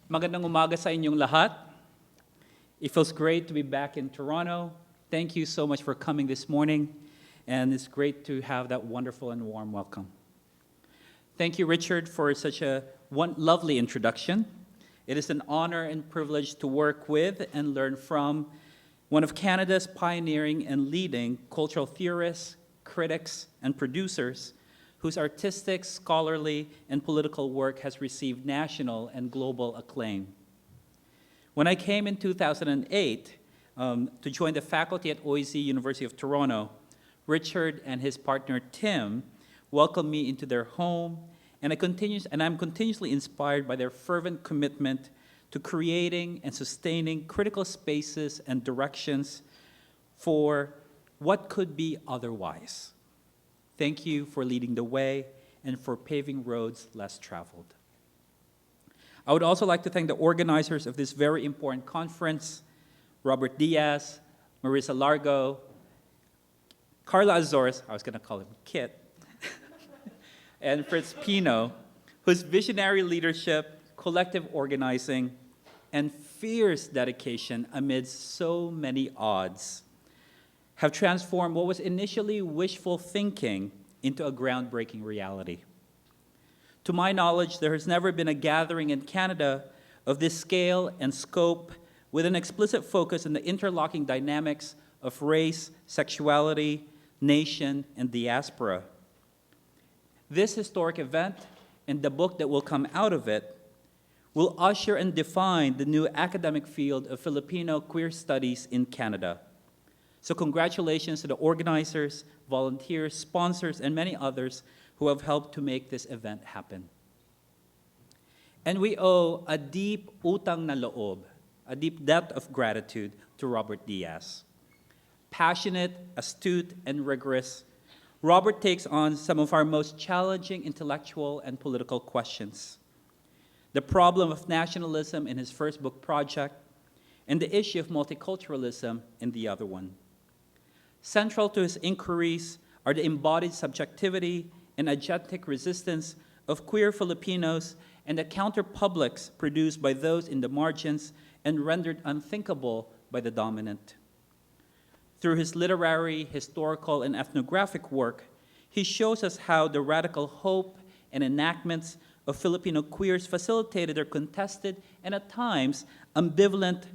Magandang umaga sa inyong lahat. It feels great to be back in Toronto. Thank you so much for coming this morning, and it's great to have that wonderful and warm welcome. Thank you, Richard, for such a lovely introduction. It is an honor and privilege to work with and learn from one of Canada's pioneering and leading cultural theorists, critics, and producers whose artistic, scholarly, and political work has received national and global acclaim. When I came in 2008 to join the faculty at OIC University of Toronto, Richard and his partner Tim welcomed me into their home, and I'm continuously inspired by their fervent commitment to creating and sustaining critical spaces and directions for what could be otherwise. Thank you for leading the way and for paving roads less traveled. I would also like to thank the organizers of this very important conference, Robert Diaz, Marissa Largo, Carla Azores, I was going to call him Kit, and Fritz Pino, whose visionary leadership, collective organizing, and fierce dedication amidst so many odds have transformed what was initially wishful thinking into a groundbreaking reality. To my knowledge, there has never been a gathering in Canada of this scale and scope with an explicit focus on the interlocking dynamics of race, sexuality, nation, and diaspora. This historic event and the book that will come out of it will usher and define the new academic field of Filipino queer studies in Canada. So congratulations to the organizers, volunteers, sponsors, and many others who have helped to make this event happen. And we owe a deep utang na loob, a deep debt of gratitude to Robert Diaz. Passionate, astute, and rigorous, Robert takes on some of our most challenging intellectual and political questions. The problem of nationalism in his first book project, and the issue of multiculturalism in the other one. Central to his inquiries are the embodied subjectivity and agentic resistance of queer Filipinos and the counter-publics produced by those in the margins and rendered unthinkable by the dominant. Through his literary, historical, and ethnographic work, he shows us how the radical hope and enactments of Filipino queers facilitated their contested and at times ambivalent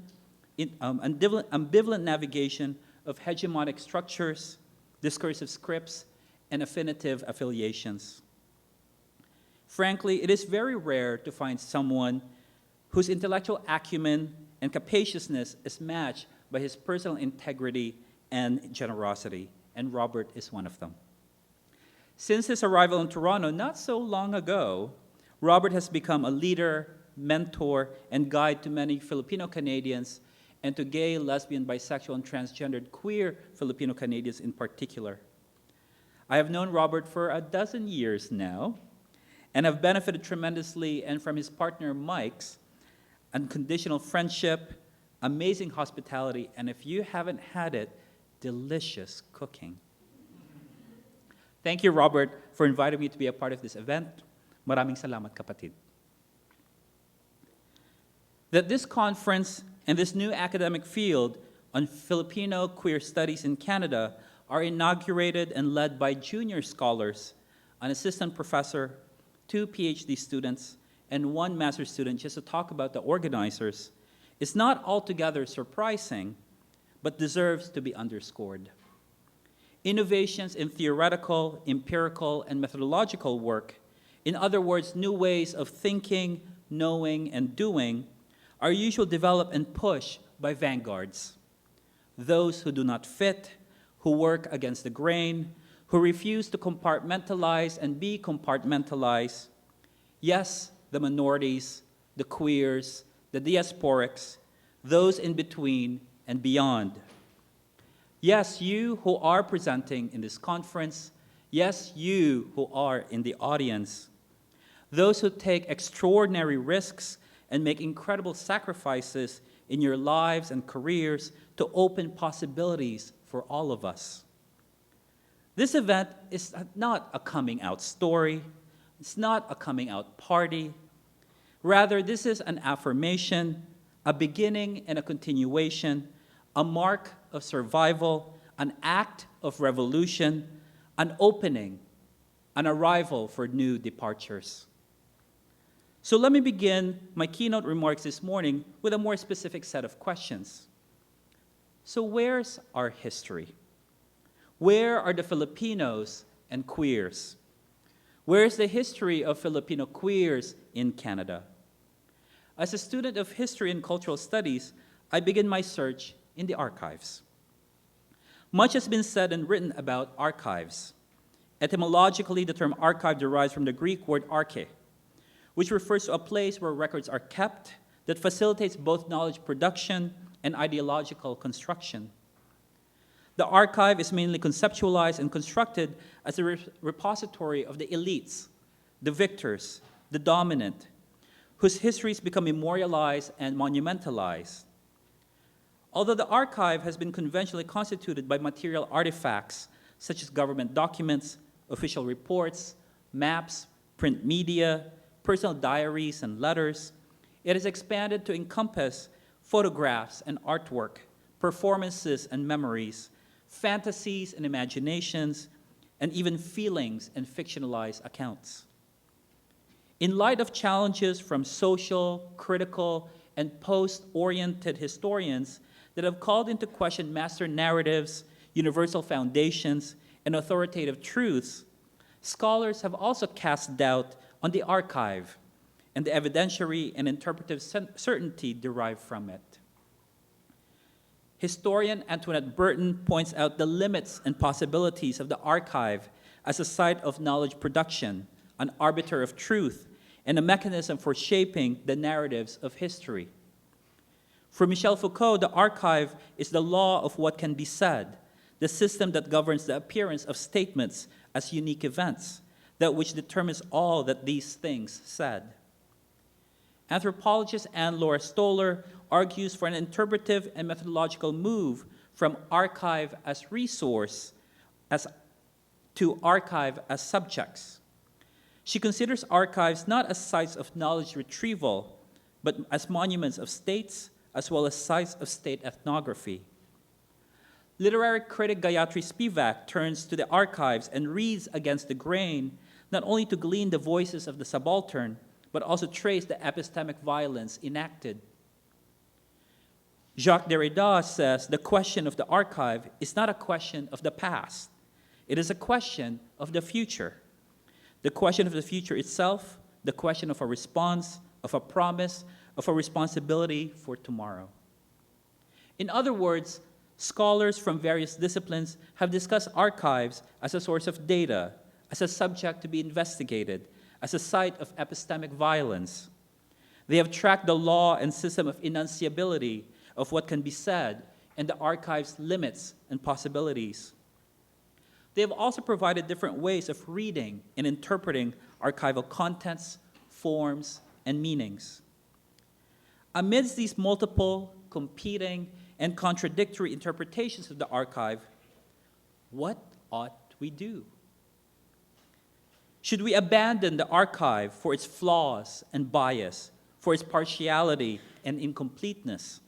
navigation of hegemonic structures, discursive scripts, and affinitive affiliations. Frankly, it is very rare to find someone whose intellectual acumen and capaciousness is matched by his personal integrity and generosity, and Robert is one of them. Since his arrival in Toronto not so long ago, Robert has become a leader, mentor, and guide to many Filipino Canadians and to gay, lesbian, bisexual, and transgendered queer Filipino Canadians in particular. I have known Robert for a dozen years now and have benefited tremendously and from his partner Mike's unconditional friendship, amazing hospitality, and if you haven't had it, delicious cooking. Thank you, Robert, for inviting me to be a part of this event. Maraming salamat, kapatid. That this conference and this new academic field on Filipino queer studies in Canada are inaugurated and led by junior scholars, an assistant professor, 2 PhD students, and 1 master's student, just to talk about the organizers, is not altogether surprising, but deserves to be underscored. Innovations in theoretical, empirical, and methodological work, in other words, new ways of thinking, knowing, and doing, are usually developed and pushed by vanguards, those who do not fit, who work against the grain, who refuse to compartmentalize and be compartmentalized. Yes, the minorities, the queers, the diasporics, those in between and beyond. Yes, you who are presenting in this conference, yes, you who are in the audience, those who take extraordinary risks and make incredible sacrifices in your lives and careers to open possibilities for all of us. This event is not a coming out story. It's not a coming out party. Rather, this is an affirmation, a beginning and a continuation, a mark of survival, an act of revolution, an opening, an arrival for new departures. So let me begin my keynote remarks this morning with a more specific set of questions. So where's our history? Where are the Filipinos and queers? Where's the history of Filipino queers in Canada? As a student of history and cultural studies, I begin my search in the archives. Much has been said and written about archives. Etymologically, the term archive derives from the Greek word arche, which refers to a place where records are kept that facilitates both knowledge production and ideological construction. The archive is mainly conceptualized and constructed as a repository of the elites, the victors, the dominant, whose histories become memorialized and monumentalized. Although the archive has been conventionally constituted by material artifacts such as government documents, official reports, maps, print media, personal diaries, and letters, it has expanded to encompass photographs and artwork, performances and memories, fantasies and imaginations, and even feelings and fictionalized accounts. In light of challenges from social, critical, and post-oriented historians that have called into question master narratives, universal foundations, and authoritative truths, scholars have also cast doubt on the archive and the evidentiary and interpretive certainty derived from it. Historian Antoinette Burton points out the limits and possibilities of the archive as a site of knowledge production, an arbiter of truth, and a mechanism for shaping the narratives of history. For Michel Foucault, the archive is the law of what can be said, the system that governs the appearance of statements as unique events, that which determines all that these things said. Anthropologist Anne-Laure Stoller argues for an interpretive and methodological move from archive as resource to archive as subjects. She considers archives not as sites of knowledge retrieval, but as monuments of states, as well as sites of state ethnography. Literary critic Gayatri Spivak turns to the archives and reads against the grain, not only to glean the voices of the subaltern, but also trace the epistemic violence enacted. Jacques Derrida says the question of the archive is not a question of the past. It is a question of the future. The question of the future itself, the question of a response, of a promise, of a responsibility for tomorrow. In other words, scholars from various disciplines have discussed archives as a source of data, as a subject to be investigated, as a site of epistemic violence. They have tracked the law and system of enunciability of what can be said and the archive's limits and possibilities. They have also provided different ways of reading and interpreting archival contents, forms, and meanings. Amidst these multiple, competing, and contradictory interpretations of the archive, what ought we do? Should we abandon the archive for its flaws and bias, for its partiality and incompleteness?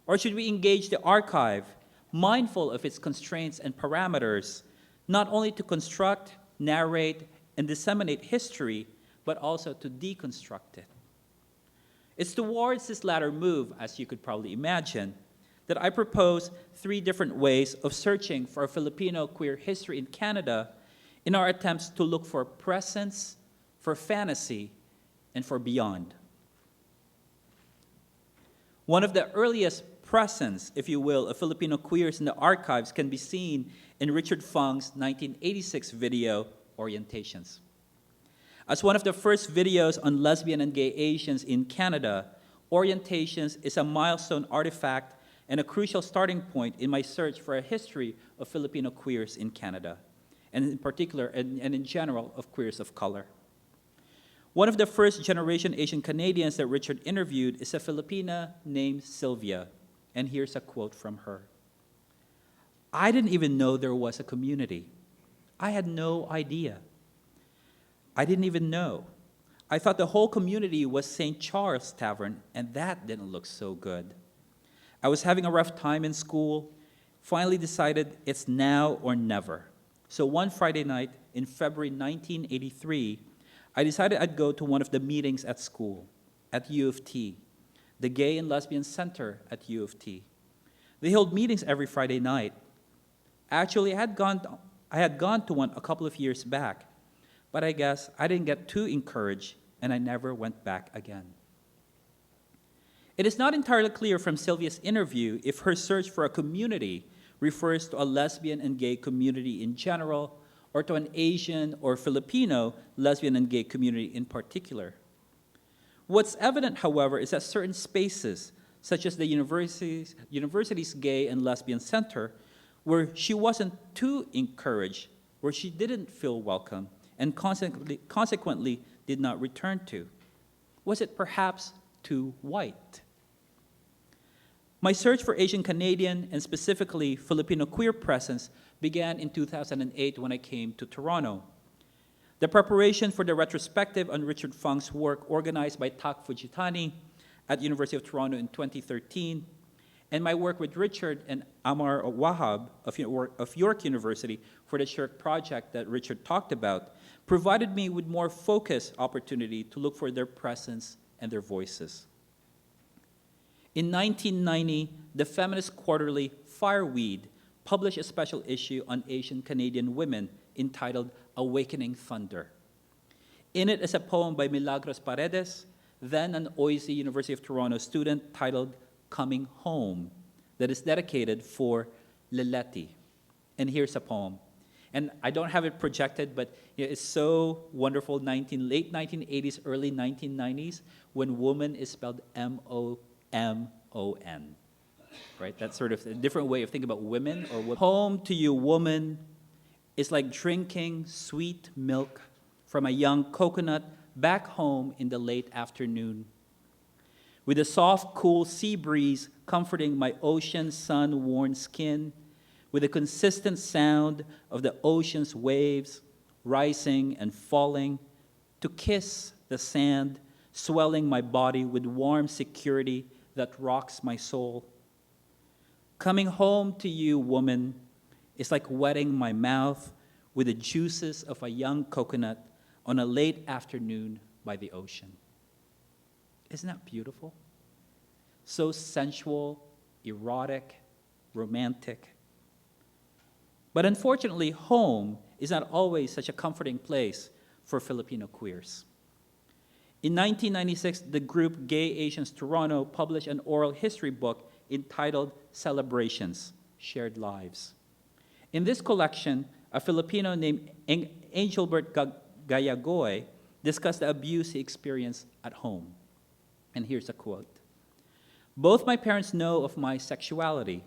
Or should we engage the archive, mindful of its constraints and parameters, not only to construct, narrate, and disseminate history, but also to deconstruct it? It's towards this latter move, as you could probably imagine, that I propose 3 different ways of searching for a Filipino queer history in Canada in our attempts to look for presence, for fantasy, and for beyond. One of the earliest presence, if you will, of Filipino queers in the archives can be seen in Richard Fung's 1986 video, Orientations. As one of the first videos on lesbian and gay Asians in Canada, Orientations is a milestone artifact and a crucial starting point in my search for a history of Filipino queers in Canada, and in particular, and in general, of queers of color. One of the first-generation Asian Canadians that Richard interviewed is a Filipina named Sylvia, and here's a quote from her. "I didn't even know there was a community. I had no idea. I didn't even know. I thought the whole community was St. Charles Tavern, and that didn't look so good. I was having a rough time in school, finally decided it's now or never. So one Friday night in February 1983, I decided I'd go to one of the meetings at school, at U of T, the Gay and Lesbian Center at U of T. They hold meetings every Friday night. Actually, I had gone to one a couple of years back, but I guess I didn't get too encouraged, and I never went back again. It is not entirely clear from Sylvia's interview if her search for a community refers to a lesbian and gay community in general, or to an Asian or Filipino lesbian and gay community in particular. What's evident, however, is that certain spaces, such as the university's Gay and Lesbian Center, where she wasn't too encouraged, where she didn't feel welcome, and consequently did not return to. Was it perhaps too white? My search for Asian Canadian and specifically Filipino queer presence began in 2008 when I came to Toronto. The preparation for the retrospective on Richard Fung's work organized by Tak Fujitani at University of Toronto in 2013, and my work with Richard and Amar Wahab of York University for the Shirk project that Richard talked about provided me with more focused opportunity to look for their presence and their voices. In 1990, the feminist quarterly Fireweed published a special issue on Asian Canadian women entitled Awakening Thunder. In it is a poem by Milagros Paredes, then an OISE University of Toronto student, titled Coming Home, that is dedicated for Lileti. And here's a poem. And I don't have it projected, but it's so wonderful, late 1980s, early 1990s, when woman is spelled M-O-M-O-N. Right? That's sort of a different way of thinking about women. Or home to you, woman, is like drinking sweet milk from a young coconut back home in the late afternoon. With a soft, cool sea breeze comforting my ocean sun-worn skin, with the consistent sound of the ocean's waves rising and falling, to kiss the sand, swelling my body with warm security that rocks my soul. Coming home to you, woman, is like wetting my mouth with the juices of a young coconut on a late afternoon by the ocean. Isn't that beautiful? So sensual, erotic, romantic. But unfortunately, home is not always such a comforting place for Filipino queers. In 1996, the group Gay Asians Toronto published an oral history book entitled Celebrations, Shared Lives. In this collection, a Filipino named Angelbert Gayagoy discussed the abuse he experienced at home. And here's a quote. Both my parents know of my sexuality.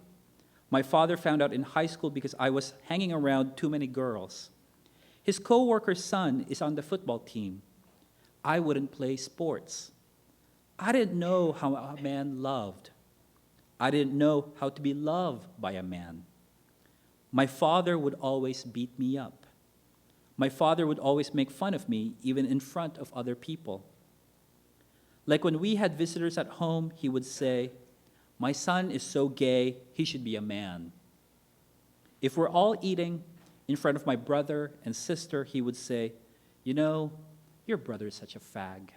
My father found out in high school because I was hanging around too many girls. His co-worker's son is on the football team. I wouldn't play sports. I didn't know how a man loved. I didn't know how to be loved by a man. My father would always beat me up. My father would always make fun of me, even in front of other people. Like when we had visitors at home, he would say, "My son is so gay, he should be a man." If we're all eating in front of my brother and sister, he would say, "You know, your brother is such a fag."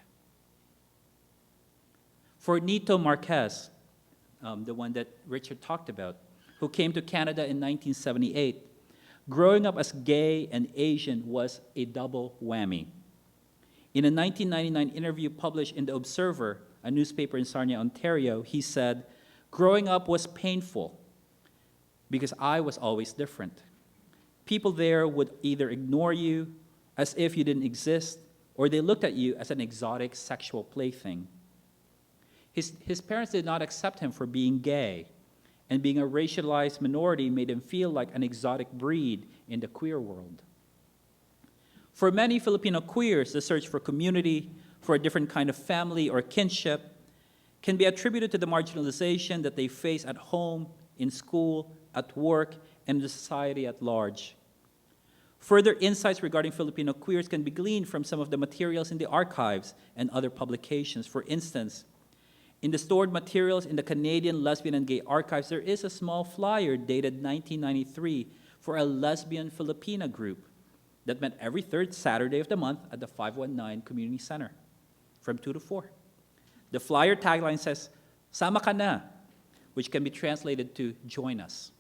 For Nito Marquez, the one that Richard talked about, who came to Canada in 1978, growing up as gay and Asian was a double whammy. In a 1999 interview published in The Observer, a newspaper in Sarnia, Ontario, he said, "Growing up was painful because I was always different. People there would either ignore you as if you didn't exist, or they looked at you as an exotic sexual plaything." His parents did not accept him for being gay, and being a racialized minority made him feel like an exotic breed in the queer world. For many Filipino queers, the search for community, for a different kind of family or kinship, can be attributed to the marginalization that they face at home, in school, at work, and in the society at large. Further insights regarding Filipino queers can be gleaned from some of the materials in the archives and other publications. For instance, in the stored materials in the Canadian Lesbian and Gay Archives, there is a small flyer dated 1993 for a lesbian Filipina group that met every third Saturday of the month at the 519 Community Center from 2 to 4. The flyer tagline says, "Sama ka na," which can be translated to "join us."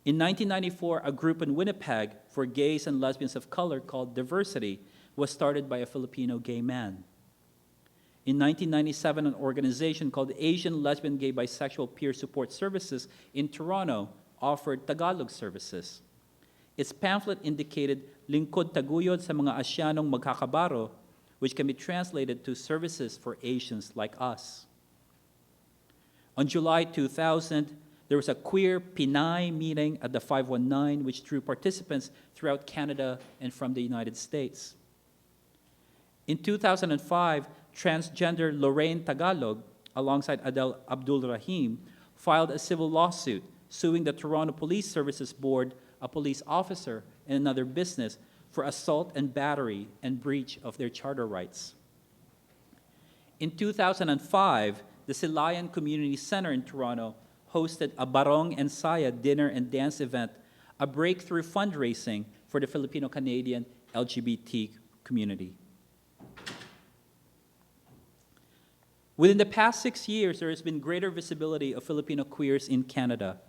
In 1994, a group in Winnipeg for gays and lesbians of color called Diversity was started by a Filipino gay man. In 1997, an organization called Asian Lesbian Gay Bisexual Peer Support Services in Toronto offered Tagalog services. Its pamphlet indicated Lingkod Taguyod sa mga Asyanong magkakabaro, which can be translated to services for Asians like us. On July 2000, there was a queer Pinay meeting at the 519, which drew participants throughout Canada and from the United States. In 2005, transgender Lorraine Tagalog, alongside Adel Abdul Rahim, filed a civil lawsuit suing the Toronto Police Services Board, a police officer, and another business for assault and battery and breach of their charter rights. In 2005, the Silayan Community Center in Toronto hosted a Barong and Saya dinner and dance event, a breakthrough fundraising for the Filipino-Canadian LGBT community. Within the past 6 years, there has been greater visibility of Filipino queers in Canada.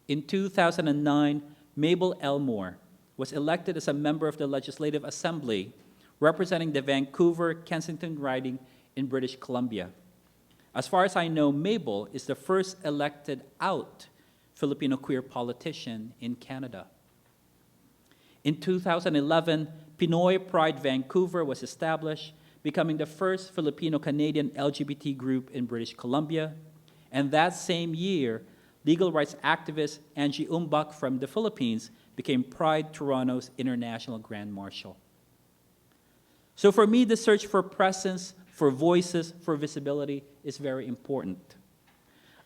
In 2009, Mabel Elmore was elected as a member of the Legislative Assembly, representing the Vancouver-Kensington riding in British Columbia. As far as I know, Mabel is the first elected out Filipino queer politician in Canada. In 2011, Pinoy Pride Vancouver was established, becoming the first Filipino-Canadian LGBT group in British Columbia. And that same year, legal rights activist Angie Umbak from the Philippines became Pride Toronto's International Grand Marshal. So for me, the search for presence, for voices, for visibility is very important.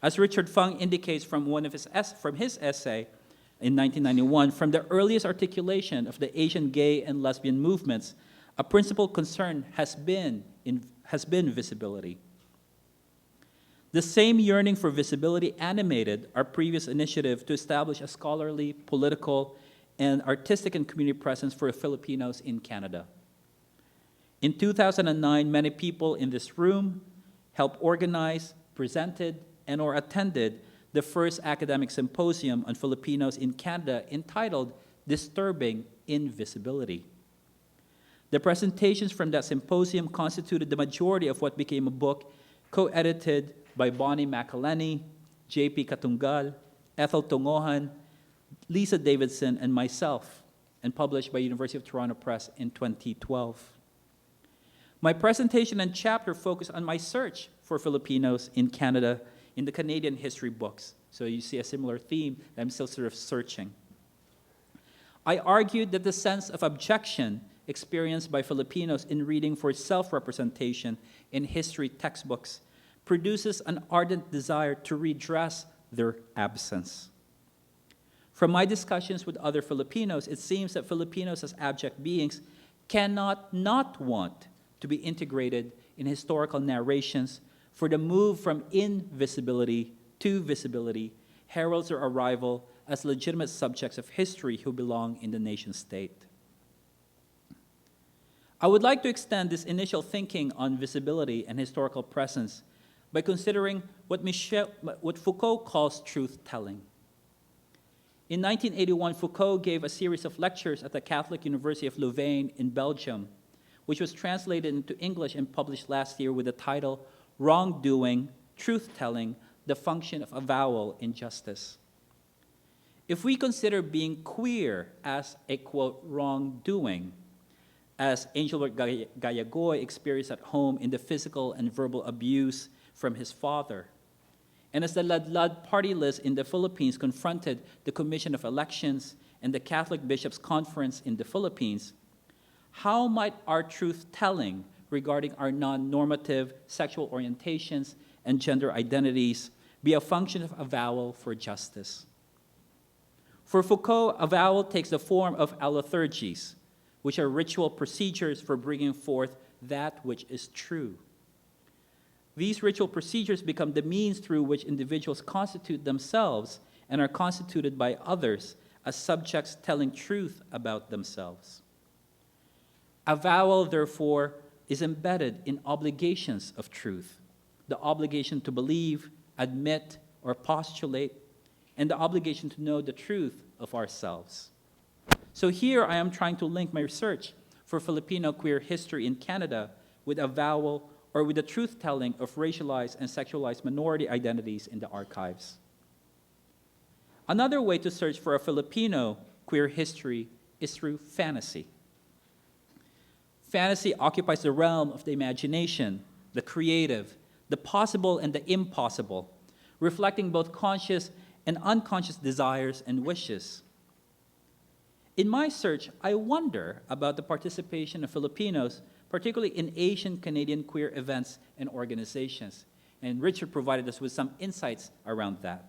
As Richard Fung indicates from his essay in 1991, from the earliest articulation of the Asian gay and lesbian movements, a principal concern has been visibility. The same yearning for visibility animated our previous initiative to establish a scholarly, political, and artistic and community presence for Filipinos in Canada. In 2009, many people in this room helped organize, presented, and/or attended the first academic symposium on Filipinos in Canada entitled Disturbing Invisibility. The presentations from that symposium constituted the majority of what became a book co-edited by Bonnie McElhenney, J.P. Katungal, Ethel Tungohan, Lisa Davidson, and myself, and published by University of Toronto Press in 2012. My presentation and chapter focused on my search for Filipinos in Canada in the Canadian history books. So you see a similar theme that I'm still sort of searching. I argued that the sense of objection experienced by Filipinos in reading for self-representation in history textbooks produces an ardent desire to redress their absence. From my discussions with other Filipinos, it seems that Filipinos as abject beings cannot not want to be integrated in historical narrations, for the move from invisibility to visibility heralds their arrival as legitimate subjects of history who belong in the nation-state. I would like to extend this initial thinking on visibility and historical presence by considering what Foucault calls truth-telling. In 1981, Foucault gave a series of lectures at the Catholic University of Louvain in Belgium, which was translated into English and published last year with the title, Wrongdoing, Truth-Telling, the Function of Avowal in Justice. If we consider being queer as a, quote, wrongdoing, as Angelbert Gallagoy experienced at home in the physical and verbal abuse from his father, and as the Ladlad party list in the Philippines confronted the Commission of Elections and the Catholic Bishops' Conference in the Philippines, how might our truth-telling regarding our non-normative sexual orientations and gender identities be a function of avowal for justice? For Foucault, avowal takes the form of allothurgies, which are ritual procedures for bringing forth that which is true. These ritual procedures become the means through which individuals constitute themselves and are constituted by others as subjects telling truth about themselves. Avowal, therefore, is embedded in obligations of truth, the obligation to believe, admit, or postulate, and the obligation to know the truth of ourselves. So here I am trying to link my research for Filipino queer history in Canada with avowal or with the truth-telling of racialized and sexualized minority identities in the archives. Another way to search for a Filipino queer history is through fantasy. Fantasy occupies the realm of the imagination, the creative, the possible and the impossible, reflecting both conscious and unconscious desires and wishes. In my search, I wonder about the participation of Filipinos, particularly in Asian Canadian queer events and organizations, and Richard provided us with some insights around that.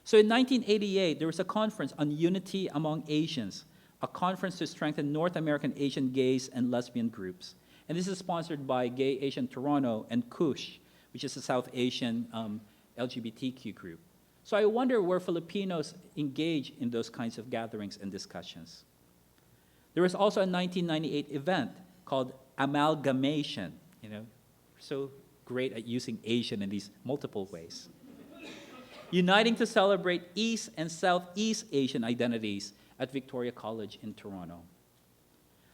So in 1988, there was a conference on unity among Asians, a conference to strengthen North American Asian gays and lesbian groups. And this is sponsored by Gay Asian Toronto and KUSH, which is a South Asian LGBTQ group. So I wonder where Filipinos engage in those kinds of gatherings and discussions. There was also a 1998 event called Amalgamation, so great at using Asian in these multiple ways. Uniting to celebrate East and Southeast Asian identities at Victoria College in Toronto.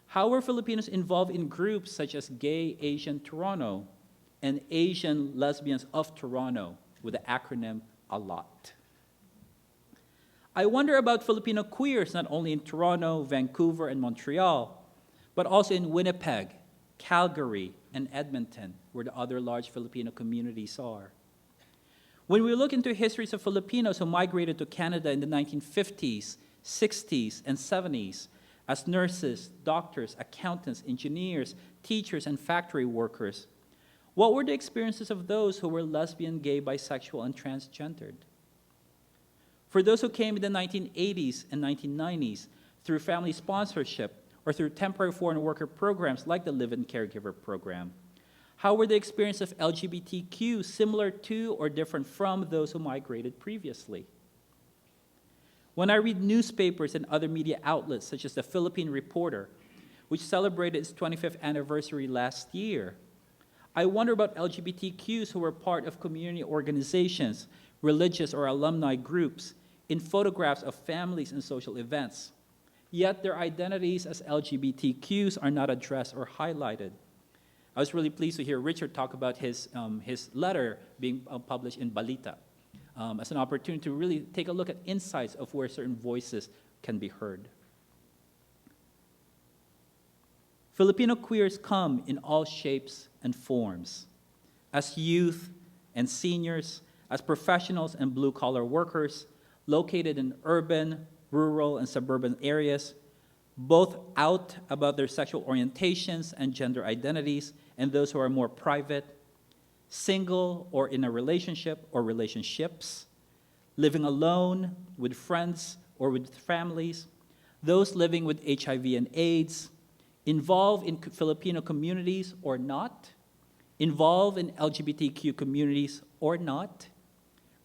How were Filipinos involved in groups such as Gay Asian Toronto and Asian Lesbians of Toronto with the acronym ALOT? I wonder about Filipino queers not only in Toronto, Vancouver, and Montreal, but also in Winnipeg, Calgary, and Edmonton, where the other large Filipino communities are. When we look into histories of Filipinos who migrated to Canada in the 1950s, 60s, and 70s as nurses, doctors, accountants, engineers, teachers, and factory workers, what were the experiences of those who were lesbian, gay, bisexual, and transgendered? For those who came in the 1980s and 1990s through family sponsorship or through temporary foreign worker programs like the Live-In Caregiver Program, how were the experience of LGBTQ similar to or different from those who migrated previously? When I read newspapers and other media outlets such as the Philippine Reporter, which celebrated its 25th anniversary last year, I wonder about LGBTQs who were part of community organizations, religious or alumni groups, in photographs of families and social events. Yet their identities as LGBTQs are not addressed or highlighted. I was really pleased to hear Richard talk about his letter being published in Balita as an opportunity to really take a look at insights of where certain voices can be heard. Filipino queers come in all shapes and forms, as youth and seniors, as professionals and blue-collar workers, located in urban, rural, and suburban areas, both out about their sexual orientations and gender identities, and those who are more private, single or in a relationship or relationships, living alone, with friends or with families, those living with HIV and AIDS, involved in Filipino communities or not, involved in LGBTQ communities or not,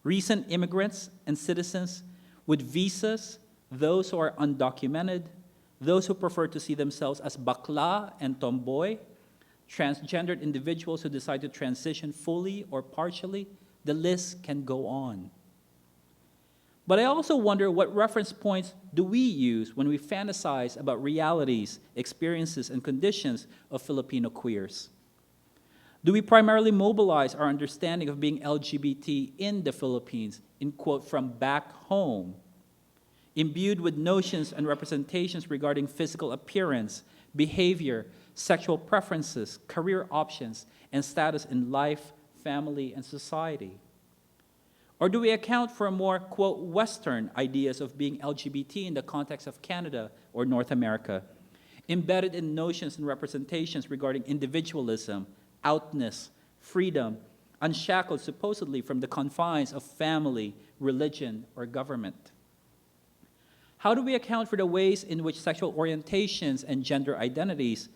recent immigrants and citizens with visas, those who are undocumented, those who prefer to see themselves as bakla and tomboy, transgendered individuals who decide to transition fully or partially, the list can go on. But I also wonder what reference points do we use when we fantasize about realities, experiences, and conditions of Filipino queers? Do we primarily mobilize our understanding of being LGBT in the Philippines in quote, from back home, imbued with notions and representations regarding physical appearance, behavior, sexual preferences, career options, and status in life, family, and society? Or do we account for more, quote, Western ideas of being LGBT in the context of Canada or North America, embedded in notions and representations regarding individualism, outness, freedom, unshackled supposedly from the confines of family, religion, or government? How do we account for the ways in which sexual orientations and gender identities,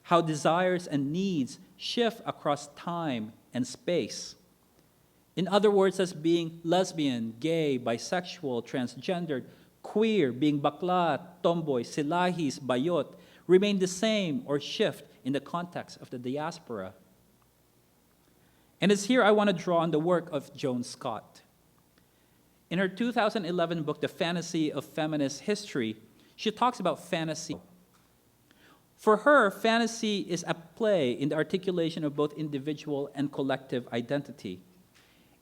how desires and needs shift across time and space? In other words, as being lesbian, gay, bisexual, transgendered, queer, being bakla, tomboy, silahis, bayot, remain the same or shift in the context of the diaspora. And it's here I want to draw on the work of Joan Scott. In her 2011 book, The Fantasy of Feminist History, she talks about fantasy. For her, fantasy is at play in the articulation of both individual and collective identity.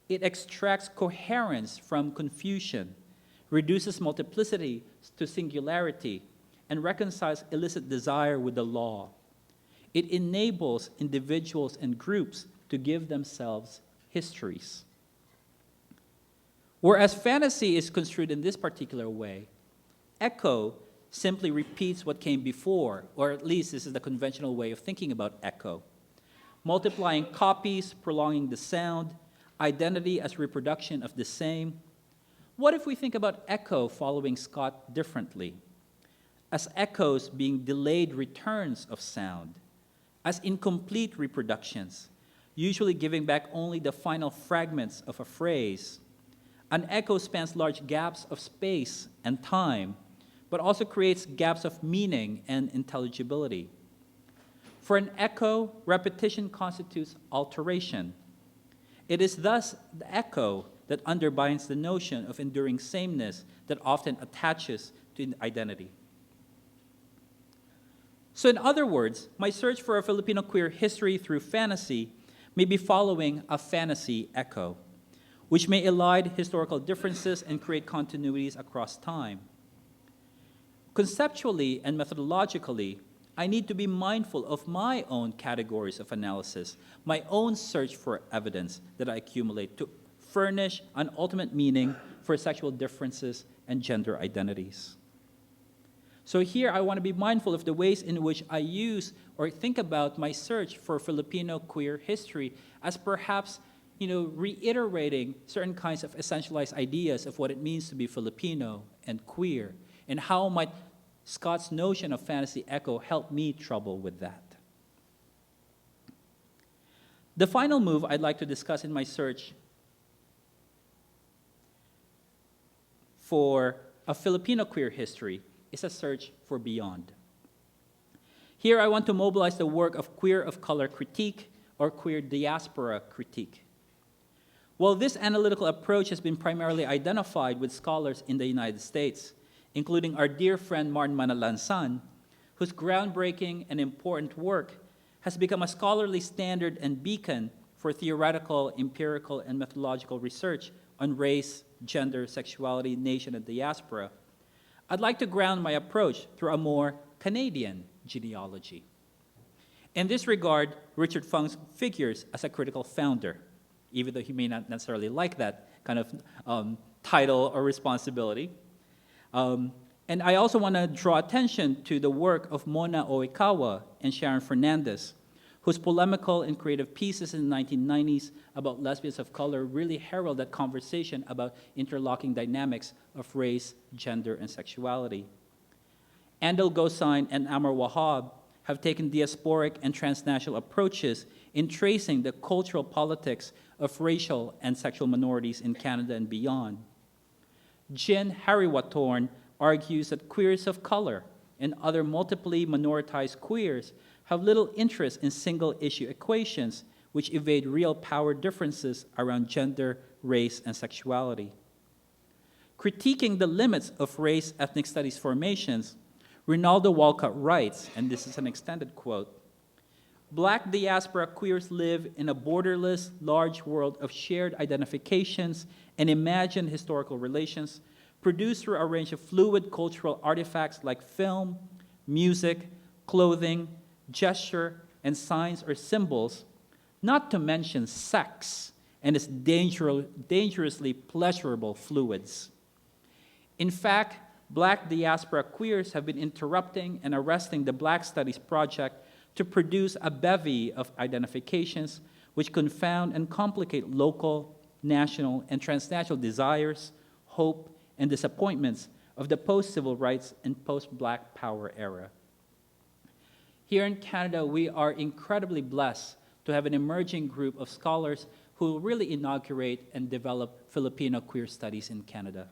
It extracts coherence from confusion, reduces multiplicity to singularity, and reconciles illicit desire with the law. It enables individuals and groups to give themselves histories. Whereas fantasy is construed in this particular way, echo simply repeats what came before, or at least this is the conventional way of thinking about echo. Multiplying copies, prolonging the sound, identity as reproduction of the same. What if we think about echo following Scott differently? As echoes being delayed returns of sound, as incomplete reproductions, usually giving back only the final fragments of a phrase. An echo spans large gaps of space and time, but also creates gaps of meaning and intelligibility. For an echo, repetition constitutes alteration. It is thus the echo that underbinds the notion of enduring sameness that often attaches to identity. So in other words, my search for a Filipino queer history through fantasy may be following a fantasy echo, which may elide historical differences and create continuities across time. Conceptually and methodologically, I need to be mindful of my own categories of analysis, my own search for evidence that I accumulate to furnish an ultimate meaning for sexual differences and gender identities. So here I want to be mindful of the ways in which I use or think about my search for Filipino queer history as perhaps, reiterating certain kinds of essentialized ideas of what it means to be Filipino and queer, and how might Scott's notion of fantasy echo help me trouble with that. The final move I'd like to discuss in my search for a Filipino queer history is a search for beyond. Here I want to mobilize the work of queer of color critique or queer diaspora critique. While this analytical approach has been primarily identified with scholars in the United States, including our dear friend Martin Manalansan, whose groundbreaking and important work has become a scholarly standard and beacon for theoretical, empirical, and methodological research on race, gender, sexuality, nation, and diaspora, I'd like to ground my approach through a more Canadian genealogy. In this regard, Richard Fung figures as a critical founder, even though he may not necessarily like that kind of title or responsibility. And I also want to draw attention to the work of Mona Oikawa and Sharon Fernandez, whose polemical and creative pieces in the 1990s about lesbians of color really herald that conversation about interlocking dynamics of race, gender, and sexuality. Andal Gosain and Amar Wahab have taken diasporic and transnational approaches in tracing the cultural politics of racial and sexual minorities in Canada and beyond. Jin Hariwatorn argues that queers of color and other multiply minoritized queers have little interest in single-issue equations which evade real power differences around gender, race, and sexuality. Critiquing the limits of race ethnic studies formations, Rinaldo Walcott writes, and this is an extended quote, "Black diaspora queers live in a borderless, large world of shared identifications and imagined historical relations produced through a range of fluid cultural artifacts like film, music, clothing, gesture, and signs or symbols, not to mention sex and its dangerously pleasurable fluids. In fact, Black diaspora queers have been interrupting and arresting the Black Studies Project to produce a bevy of identifications which confound and complicate local, national, and transnational desires, hope, and disappointments of the post-civil rights and post-Black Power era. Here in Canada, we are incredibly blessed to have an emerging group of scholars who will really inaugurate and develop Filipino queer studies in Canada.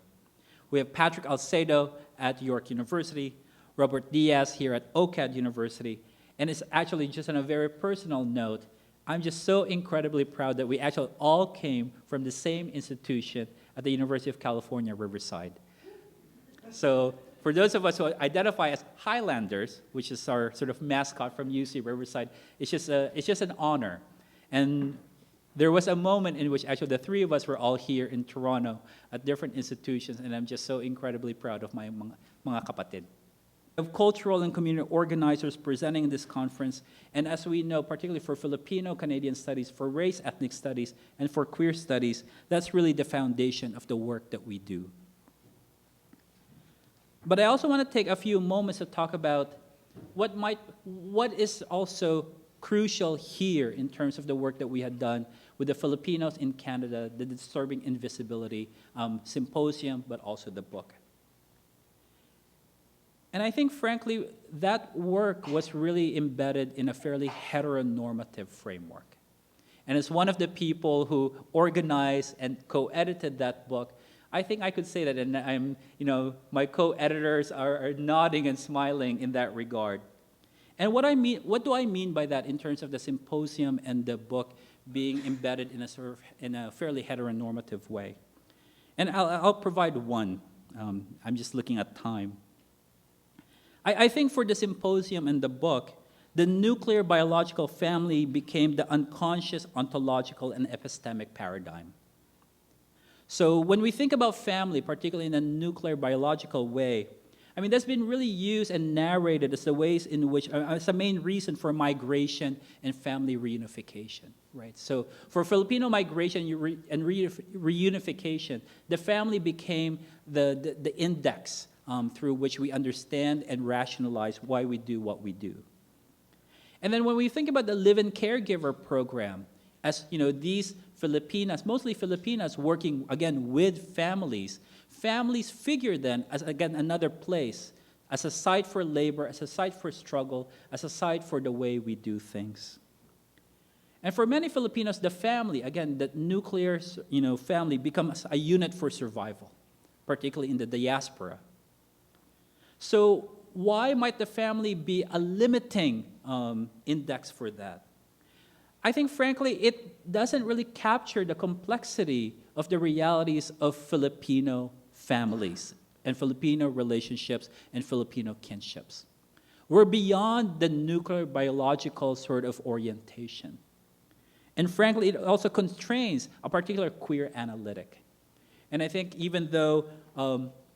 We have Patrick Alcedo at York University, Robert Diaz here at OCAD University, and it's actually just on a very personal note, I'm just so incredibly proud that we actually all came from the same institution at the University of California, Riverside. So for those of us who identify as Highlanders, which is our sort of mascot from UC Riverside, it's just an honor. And there was a moment in which actually the three of us were all here in Toronto at different institutions, and I'm just so incredibly proud of my mga kapatid. Of cultural and community organizers presenting in this conference, and as we know, particularly for Filipino-Canadian studies, for race ethnic studies, and for queer studies, that's really the foundation of the work that we do. But I also want to take a few moments to talk about what is also crucial here in terms of the work that we had done with the Filipinos in Canada, the Disturbing Invisibility Symposium, but also the book. And I think, frankly, that work was really embedded in a fairly heteronormative framework. And as one of the people who organized and co-edited that book, I think I could say that, and my co-editors are nodding and smiling in that regard. And what do I mean by that in terms of the symposium and the book being embedded in a fairly heteronormative way? And I'll provide one. I'm just looking at time. I think for the symposium and the book, the nuclear biological family became the unconscious ontological and epistemic paradigm. So when we think about family, particularly in a nuclear biological way, I mean, that's been really used and narrated as the ways in which, as a main reason for migration and family reunification, right? So for Filipino migration and reunification, the family became the index through which we understand and rationalize why we do what we do. And then when we think about the live-in caregiver program, as these Filipinas, mostly Filipinas working, again, with families figure then as, again, another place, as a site for labor, as a site for struggle, as a site for the way we do things. And for many Filipinos, the family, again, the nuclear family becomes a unit for survival, particularly in the diaspora. So why might the family be a limiting index for that? I think, frankly, it doesn't really capture the complexity of the realities of Filipino families and Filipino relationships and Filipino kinships. We're beyond the nuclear biological sort of orientation. And frankly, it also constrains a particular queer analytic. And I think even though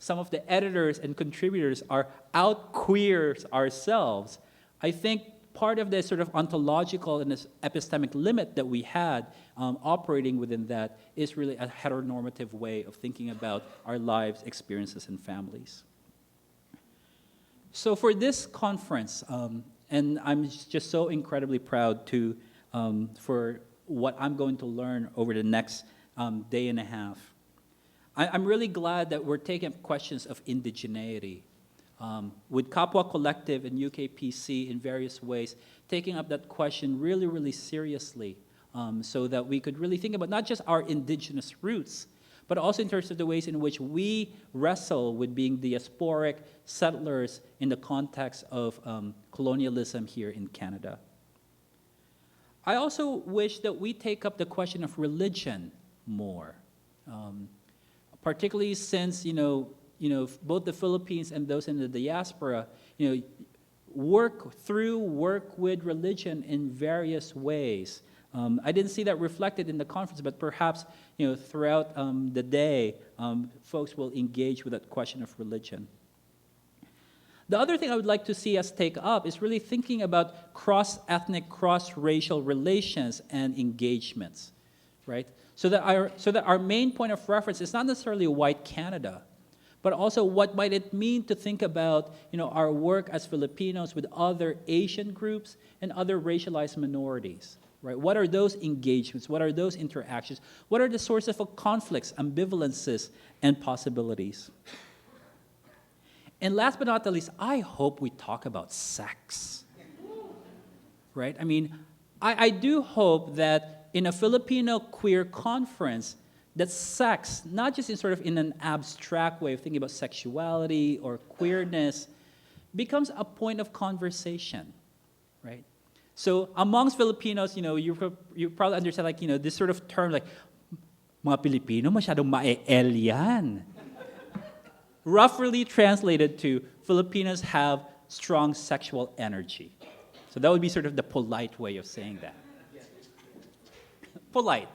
some of the editors and contributors are out queers ourselves, I think part of the sort of ontological and this epistemic limit that we had operating within that is really a heteronormative way of thinking about our lives, experiences, and families. So for this conference, and I'm just so incredibly proud for what I'm going to learn over the next day and a half, I'm really glad that we're taking up questions of indigeneity. With Kapwa Collective and UKPC in various ways, taking up that question really, really seriously so that we could really think about not just our indigenous roots, but also in terms of the ways in which we wrestle with being diasporic settlers in the context of colonialism here in Canada. I also wish that we take up the question of religion more, particularly since, both the Philippines and those in the diaspora, work with religion in various ways. I didn't see that reflected in the conference, but perhaps, throughout the day, folks will engage with that question of religion. The other thing I would like to see us take up is really thinking about cross-ethnic, cross-racial relations and engagements, right? So that our main point of reference is not necessarily white Canada, but also what might it mean to think about our work as Filipinos with other Asian groups and other racialized minorities, right? What are those engagements? What are those interactions? What are the sources of conflicts, ambivalences, and possibilities? And last but not the least, I hope we talk about sex. Right? I mean, I do hope that in a Filipino queer conference, that sex, not just in sort of in an abstract way of thinking about sexuality or queerness, becomes a point of conversation, right? So amongst Filipinos, you probably understand, like, this sort of term, like, mga Pilipino, masyadong mae-el yan. Roughly translated to, Filipinos have strong sexual energy. So that would be sort of the polite way of saying that. Polite.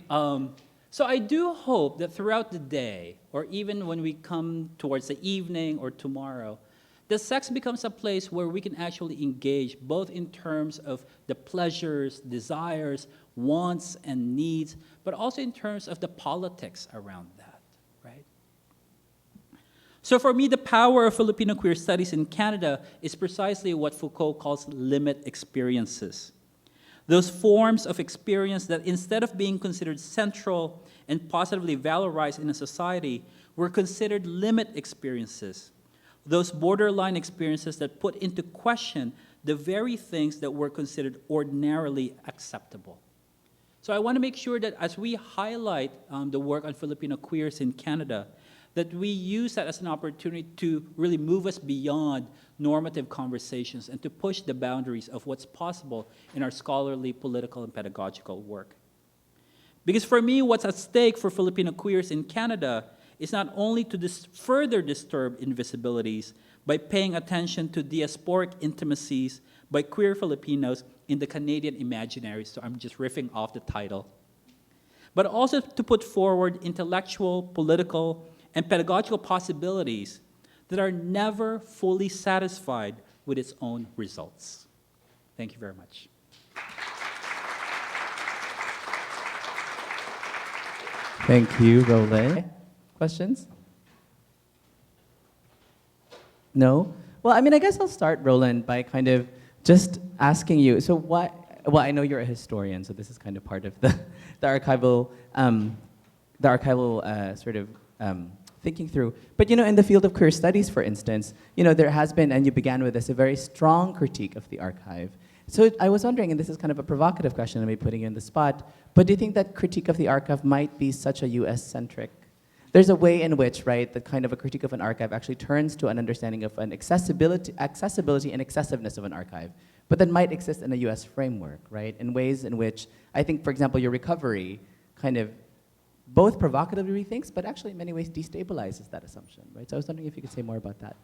So I do hope that throughout the day, or even when we come towards the evening or tomorrow, the sex becomes a place where we can actually engage, both in terms of the pleasures, desires, wants, and needs, but also in terms of the politics around that, right? So for me, the power of Filipino queer studies in Canada is precisely what Foucault calls limit experiences. Those forms of experience that, instead of being considered central and positively valorized in a society, were considered limit experiences. Those borderline experiences that put into question the very things that were considered ordinarily acceptable. So I want to make sure that as we highlight the work on Filipino queers in Canada, that we use that as an opportunity to really move us beyond normative conversations and to push the boundaries of what's possible in our scholarly, political, and pedagogical work. Because for me, what's at stake for Filipino queers in Canada is not only to further disturb invisibilities by paying attention to diasporic intimacies by queer Filipinos in the Canadian imaginary, so I'm just riffing off the title, but also to put forward intellectual, political, and pedagogical possibilities that are never fully satisfied with its own results. Thank you very much. Thank you, Roland. Questions? No? Well, I mean, I guess I'll start, Roland, by kind of just asking you, so what, well, I know you're a historian, so this is kind of part of the archival sort of thinking through. But, in the field of queer studies, for instance, there has been, and you began with this, a very strong critique of the archive. So I was wondering, and this is kind of a provocative question, I may be putting you in the spot, but do you think that critique of the archive might be such a US-centric? There's a way in which, right, the kind of a critique of an archive actually turns to an understanding of an accessibility and excessiveness of an archive, but that might exist in a US framework, right, in ways in which I think, for example, your recovery kind of both provocatively rethinks, but actually in many ways destabilizes that assumption, right? So I was wondering if you could say more about that.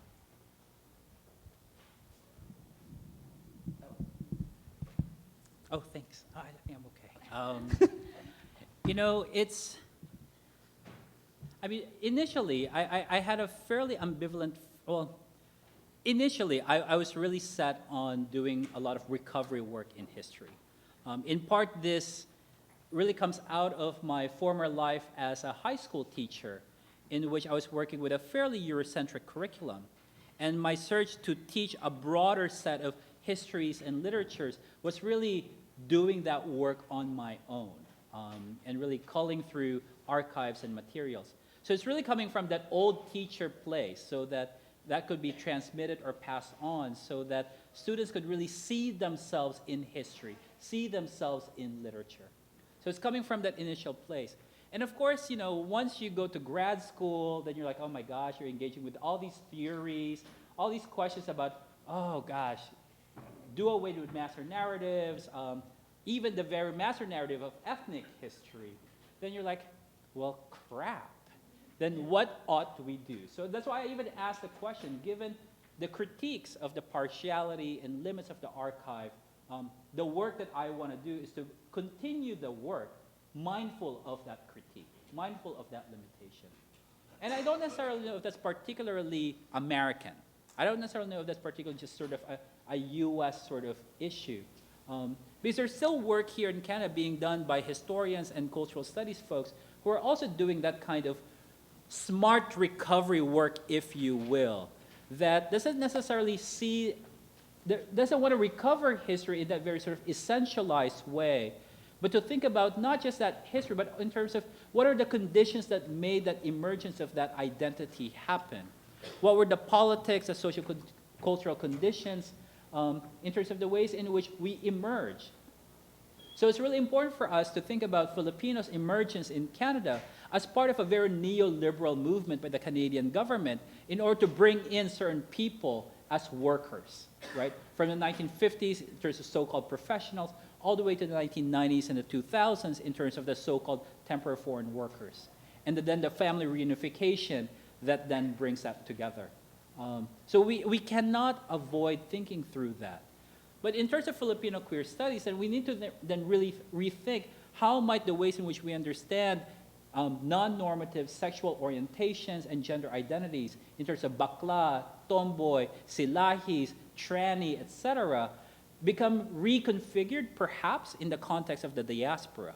Oh, thanks. I think I'm okay. Initially, I had a fairly ambivalent, initially, I was really set on doing a lot of recovery work in history. In part, this really comes out of my former life as a high school teacher, in which I was working with a fairly Eurocentric curriculum. And my search to teach a broader set of histories and literatures was really doing that work on my own, and really culling through archives and materials. So it's really coming from that old teacher place, so that could be transmitted or passed on, so that students could really see themselves in history, see themselves in literature. So it's coming from that initial place. And of course, once you go to grad school, then you're like, oh my gosh, you're engaging with all these theories, all these questions about, oh gosh, do away with master narratives, even the very master narrative of ethnic history. Then you're like, well, crap. Then what ought we do? So that's why I even asked the question, given the critiques of the partiality and limits of the archive, the work that I want to do is to continue the work mindful of that critique, mindful of that limitation. And I don't necessarily know if that's particularly American. I don't necessarily know if that's particularly just sort of a US sort of issue. Because there's still work here in Canada being done by historians and cultural studies folks who are also doing that kind of smart recovery work, if you will, that doesn't necessarily doesn't want to recover history in that very sort of essentialized way, but to think about not just that history, but in terms of what are the conditions that made that emergence of that identity happen. What were the politics, the social cultural conditions, in terms of the ways in which we emerge? So it's really important for us to think about Filipinos' emergence in Canada as part of a very neoliberal movement by the Canadian government in order to bring in certain people as workers, right? From the 1950s, in terms of so-called professionals, all the way to the 1990s and the 2000s in terms of the so-called temporary foreign workers. And then the family reunification that then brings that together. So we cannot avoid thinking through that. But in terms of Filipino queer studies, then we need to then really rethink how might the ways in which we understand non-normative sexual orientations and gender identities in terms of bakla, tomboy, silahis, tranny, etc., become reconfigured perhaps in the context of the diaspora,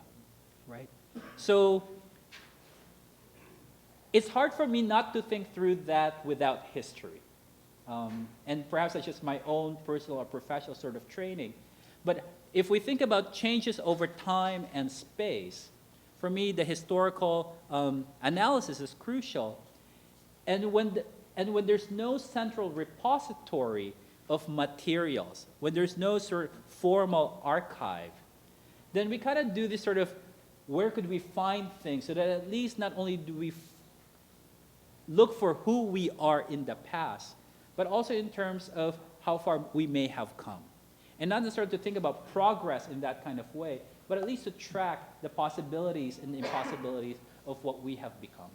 right? So it's hard for me not to think through that without history. And perhaps that's just my own personal or professional sort of training. But if we think about changes over time and space, for me, the historical analysis is crucial. And when there's no central repository of materials, when there's no sort of formal archive, then we kind of do this sort of, where could we find things so that at least not only do we look for who we are in the past, but also in terms of how far we may have come. And not necessarily to think about progress in that kind of way, but at least to track the possibilities and the impossibilities of what we have become.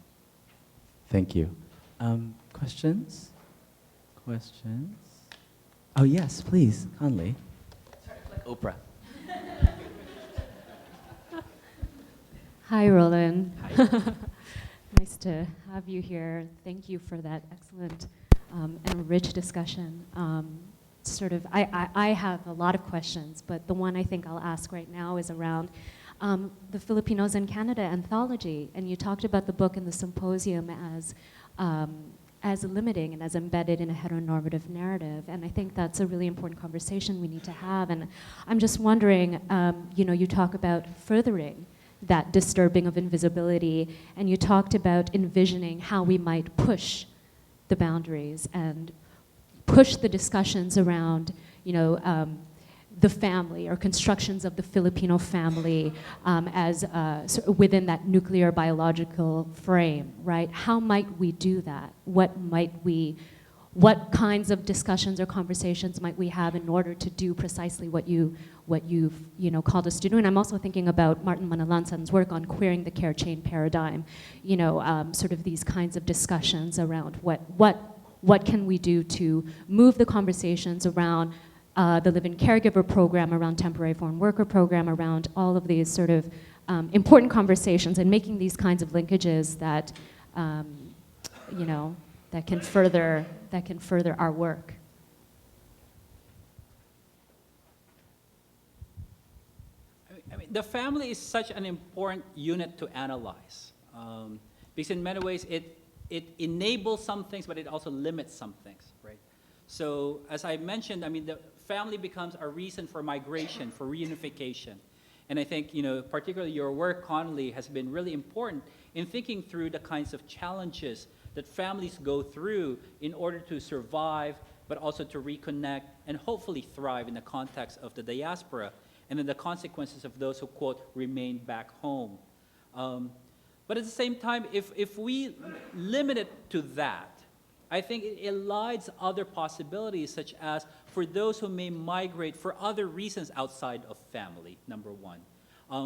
Thank you. Questions? Questions? Oh, yes, please, Conley. Like Oprah. Hi, Roland. Hi. Nice to have you here. Thank you for that excellent and rich discussion. I have a lot of questions, but the one I think I'll ask right now is around the Filipinos in Canada anthology. And you talked about the book and the symposium as limiting and as embedded in a heteronormative narrative. And I think that's a really important conversation we need to have. And I'm just wondering, you talk about furthering that disturbing of invisibility, and you talked about envisioning how we might push the boundaries and push the discussions around, the family or constructions of the Filipino family as within that nuclear biological frame, right? How might we do that? What kinds of discussions or conversations might we have in order to do precisely what you've called us to do? And I'm also thinking about Martin Manalansan's work on queering the care chain paradigm, sort of these kinds of discussions around what can we do to move the conversations around the live-in caregiver program, around temporary foreign worker program, around all of these sort of important conversations, and making these kinds of linkages that, that can further our work. I mean, the family is such an important unit to analyze, because in many ways it enables some things, but it also limits some things, right? So as I mentioned, I mean, the family becomes a reason for migration, for reunification. And I think, particularly your work, Connolly, has been really important in thinking through the kinds of challenges that families go through in order to survive, but also to reconnect and hopefully thrive in the context of the diaspora, and then the consequences of those who, quote, remain back home. But at the same time, if we limit it to that, I think it elides other possibilities, such as for those who may migrate for other reasons outside of family, number one.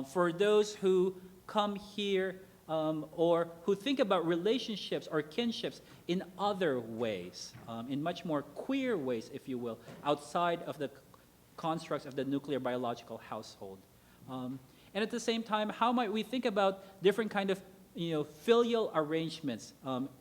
For those who come here or who think about relationships or kinships in other ways, in much more queer ways, if you will, outside of the constructs of the nuclear biological household. And at the same time, how might we think about different kind of filial arrangements,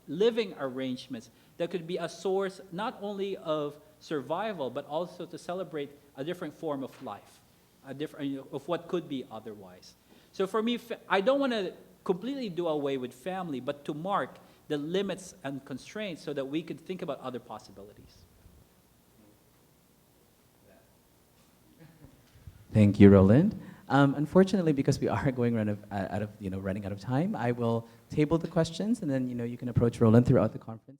living arrangements that could be a source not only of survival, but also to celebrate a different form of life, a different, of what could be otherwise. So for me, I don't want to completely do away with family, but to mark the limits and constraints so that we could think about other possibilities. Thank you, Roland. Unfortunately, because we are running out of time, I will table the questions, and then you can approach Roland throughout the conference.